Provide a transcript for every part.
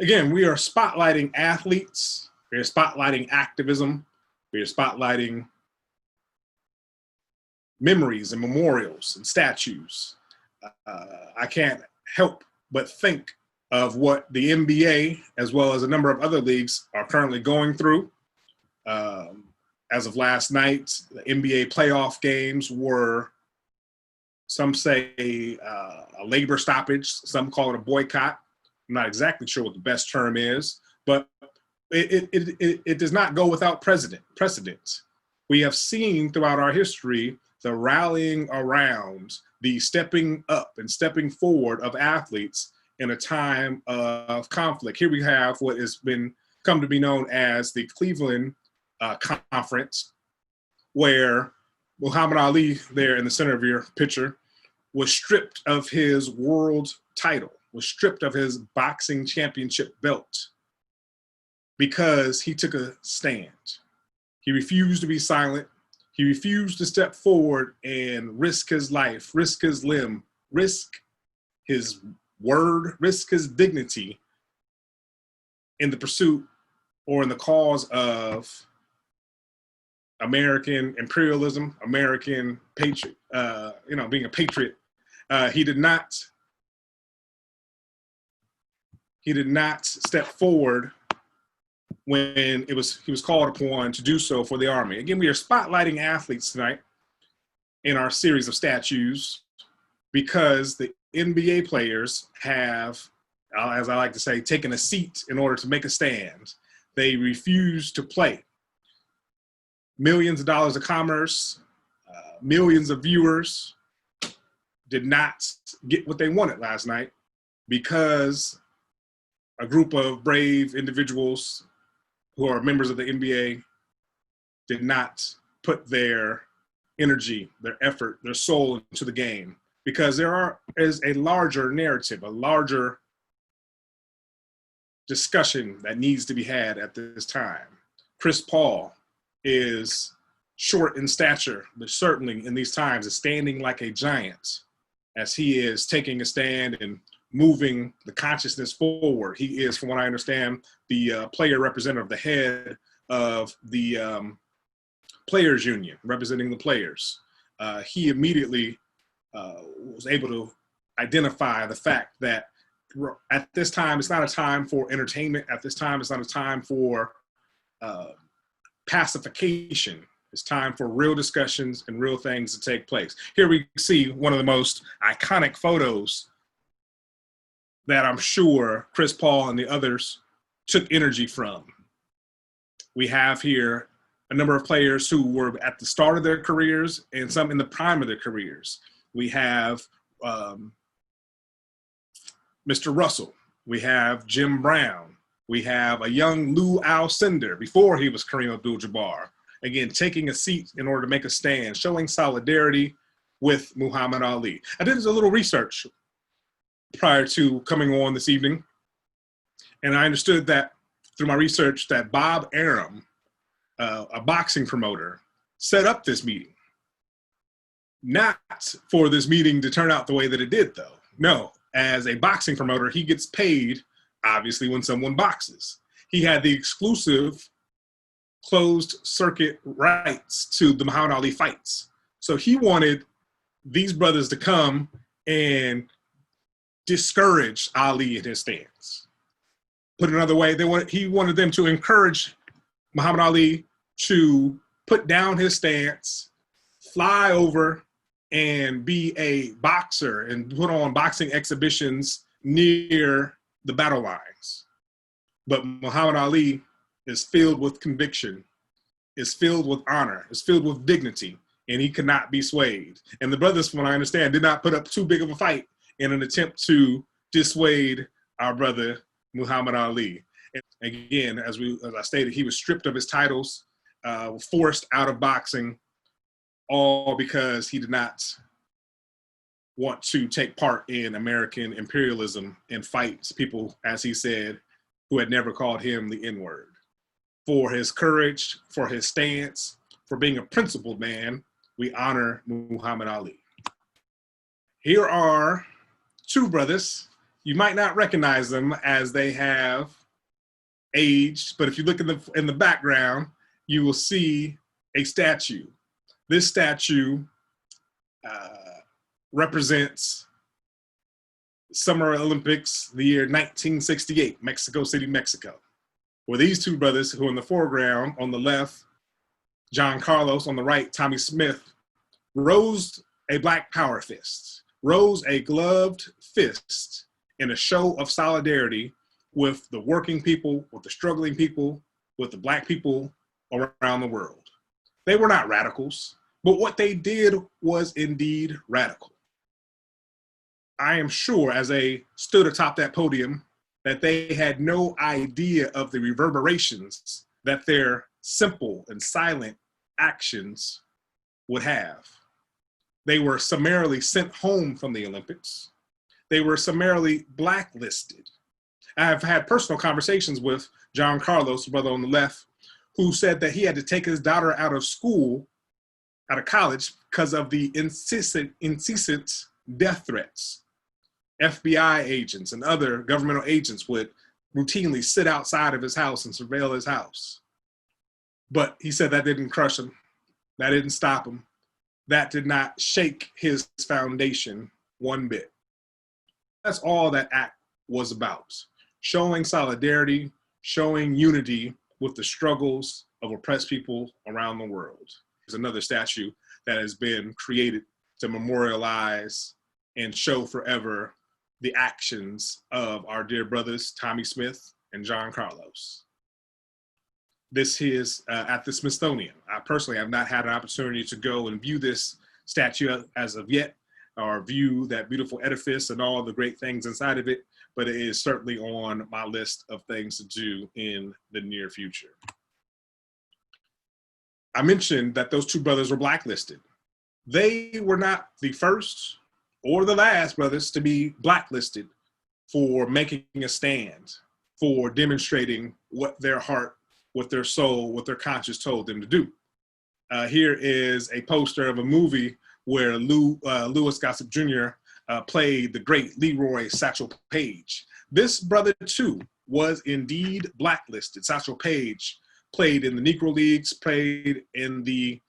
Again, we are spotlighting athletes. We are spotlighting activism. We are spotlighting memories and memorials and statues. I can't help but think of what the NBA, as well as a number of other leagues, are currently going through. As of last night, the NBA playoff games were, some say, a labor stoppage. Some call it a boycott. I'm not exactly sure what the best term is, but it does not go without precedent. We have seen throughout our history the rallying around, the stepping up and stepping forward of athletes in a time of conflict. Here we have what has come to be known as the Cleveland Conference, where Muhammad Ali, there in the center of your picture, was stripped of his world title, was stripped of his boxing championship belt because he took a stand. He refused to be silent. He refused to step forward and risk his life, risk his limb, risk his word, risk his dignity in the pursuit or in the cause of American imperialism, American patriot, being a patriot. He did not step forward when he was called upon to do so for the Army. Again, we are spotlighting athletes tonight in our series of statues because the NBA players have, as I like to say, taken a seat in order to make a stand. They refuse to play. Millions of dollars of commerce, millions of viewers did not get what they wanted last night because a group of brave individuals who are members of the NBA did not put their energy, their effort, their soul into the game, because there is a larger narrative, a larger discussion that needs to be had at this time. Chris Paul is short in stature, but certainly in these times is standing like a giant as he is taking a stand and moving the consciousness forward. He is, from what I understand, the player representative, the head of the players union, representing the players. He immediately was able to identify the fact that at this time, it's not a time for entertainment. At this time, it's not a time for pacification. It's time for real discussions and real things to take place. Here we see one of the most iconic photos that I'm sure Chris Paul and the others took energy from. We have here a number of players who were at the start of their careers and some in the prime of their careers. We have Mr. Russell. We have Jim Brown. We have a young Lou Alcindor before he was Kareem Abdul-Jabbar. Again, taking a seat in order to make a stand, showing solidarity with Muhammad Ali. I did a little research prior to coming on this evening, and I understood that through my research that Bob Arum, a boxing promoter, set up this meeting. Not for this meeting to turn out the way that it did, though. No, as a boxing promoter, he gets paid, obviously, when someone boxes. He had the exclusive closed circuit rights to the Muhammad Ali fights. So he wanted these brothers to come and discourage Ali in his stance. Put another way, he wanted them to encourage Muhammad Ali to put down his stance, fly over and be a boxer and put on boxing exhibitions near the battle lines. But Muhammad Ali is filled with conviction, is filled with honor, is filled with dignity, and he could not be swayed. And the brothers, from what I understand, did not put up too big of a fight in an attempt to dissuade our brother Muhammad Ali. And again, as I stated, he was stripped of his titles, forced out of boxing, all because he did not want to take part in American imperialism and fight people, as he said, who had never called him the N-word. For his courage, for his stance, for being a principled man, we honor Muhammad Ali. Here are two brothers You might not recognize them as they have aged, but if you look in the background, you will see a statue. This statue represents Summer Olympics, the year 1968, Mexico City, Mexico, where these two brothers who are in the foreground, on the left, John Carlos, on the right, Tommy Smith, rose a black power fist, rose a gloved fist in a show of solidarity with the working people, with the struggling people, with the black people around the world. They were not radicals, but what they did was indeed radical. I am sure as they stood atop that podium that they had no idea of the reverberations that their simple and silent actions would have. They were summarily sent home from the Olympics. They were summarily blacklisted. I've had personal conversations with John Carlos, the brother on the left, who said that he had to take his daughter out of school, out of college, because of the incessant death threats. FBI agents and other governmental agents would routinely sit outside of his house and surveil his house. But he said that didn't crush him. That didn't stop him. That did not shake his foundation one bit. That's all that act was about. Showing solidarity, showing unity with the struggles of oppressed people around the world. There's another statue that has been created to memorialize and show forever the actions of our dear brothers, Tommy Smith and John Carlos. This is at the Smithsonian. I personally have not had an opportunity to go and view this statue as of yet, or view that beautiful edifice and all the great things inside of it, but it is certainly on my list of things to do in the near future. I mentioned that those two brothers were blacklisted. They were not the first or the last brothers to be blacklisted for making a stand, for demonstrating what their heart, what their soul, what their conscience told them to do. Here is a poster of a movie where Louis Gossett Jr. Played the great Leroy Satchel Paige. This brother too was indeed blacklisted. Satchel Paige played in the Negro Leagues, played in the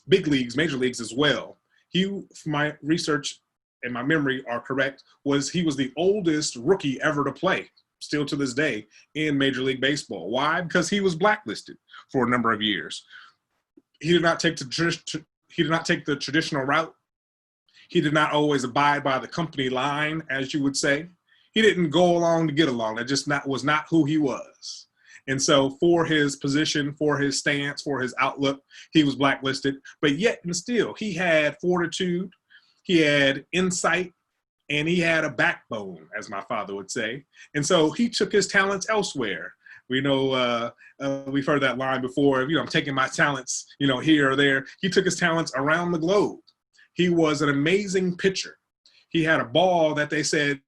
big leagues, major leagues as well. He, my research and my memory are correct, he was the oldest rookie ever to play, still to this day, in Major League Baseball. Why? Because he was blacklisted for a number of years. He did not take the traditional route. He did not always abide by the company line, as you would say. He didn't go along to get along. That was not who he was. And so for his position, for his stance, for his outlook, he was blacklisted. But yet and still, he had fortitude, he had insight, and he had a backbone, as my father would say. And so he took his talents elsewhere. We know, we've heard that line before, I'm taking my talents, here or there. He took his talents around the globe. He was an amazing pitcher. He had a ball that they said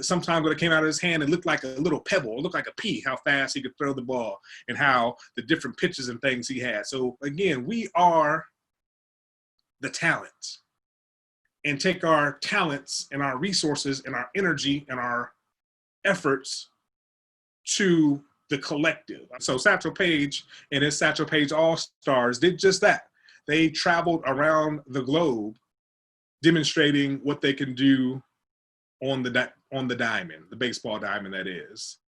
sometimes when it came out of his hand, it looked like a little pebble. It looked like a pea, how fast he could throw the ball and how the different pitches and things he had. So again, we are the talent, and take our talents and our resources and our energy and our efforts to the collective. So Satchel Paige and his Satchel Paige All-Stars did just that. They traveled around the globe demonstrating what they can do on the diamond, the baseball diamond that is.